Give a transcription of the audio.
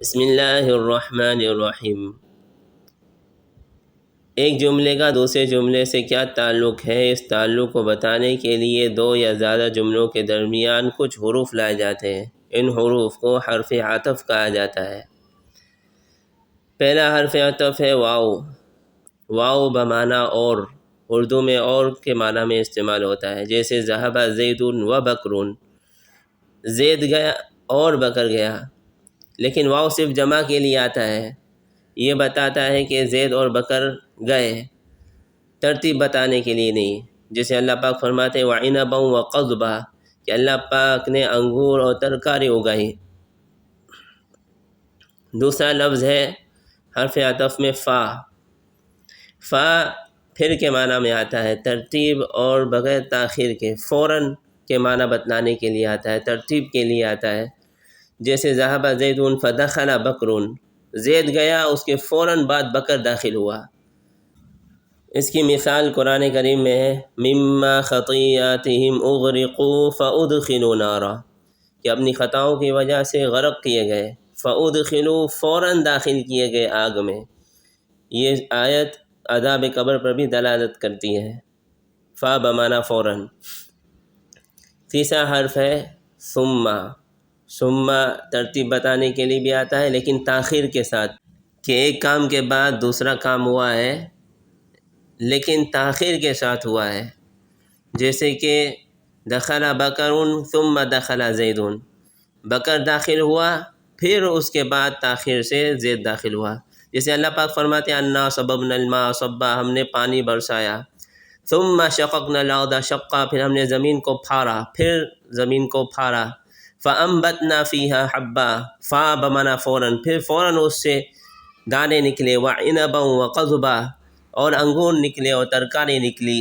بسم اللہ الرحمن الرحیم۔ ایک جملے کا دوسرے جملے سے کیا تعلق ہے، اس تعلق کو بتانے کے لیے دو یا زیادہ جملوں کے درمیان کچھ حروف لائے جاتے ہیں۔ ان حروف کو حرف عطف کہا جاتا ہے۔ پہلا حرف عطف ہے واو۔ واو بمعنی اور، اردو میں اور کے معنی میں استعمال ہوتا ہے، جیسے ذہب زید و بکر، زید گیا اور بکر گیا۔ لیکن واو صرف جمع کے لیے آتا ہے، یہ بتاتا ہے کہ زید اور بکر گئے، ترتیب بتانے کے لیے نہیں۔ جیسے اللہ پاک فرماتے ہیں وَعِنَبًا وَقَضْبًا، کہ اللہ پاک نے انگور اور ترکاری اگائی۔ دوسرا لفظ ہے حرف عطف میں فا۔ فا پھر کے معنی میں آتا ہے، ترتیب اور بغیر تاخیر کے، فوراً کے معنی بتلانے کے لیے آتا ہے، ترتیب کے لیے آتا ہے۔ جیسے ذہب زید فدخل بکر، زید گیا اس کے فوراً بعد بکر داخل ہوا۔ اس کی مثال قرآن کریم میں ہے مما خطیئاتہم اغرقوا فادخلوا نارا، کہ اپنی خطاؤں کی وجہ سے غرق کیے گئے، فادخلوا فوراً داخل کیے گئے آگ میں۔ یہ آیت عذاب قبر پر بھی دلالت کرتی ہے۔ فا بمعنی فوراً۔ تیسرا حرف ہے ثم۔ ثم ترتیب بتانے کے لیے بھی آتا ہے، لیکن تاخیر کے ساتھ، کہ ایک کام کے بعد دوسرا کام ہوا ہے لیکن تاخیر کے ساتھ ہوا ہے۔ جیسے کہ دخل بکر ثم دخل زید، بکر داخل ہوا پھر اس کے بعد تاخیر سے زید داخل ہوا۔ جیسے اللہ پاک فرماتے ہیں انا صببنا الماء صبا، ہم نے پانی برسایا۔ ثم شققنا الارض شقا، پھر ہم نے زمین کو پھاڑا، پھر زمین کو پھاڑا۔ فانبتنا فیہا حبا، فا بمعنی فوراً، پھر فوراً اس سے دانے نکلے، وعنبا وقضبا، اور انگور نکلے اور ترکاری نکلی۔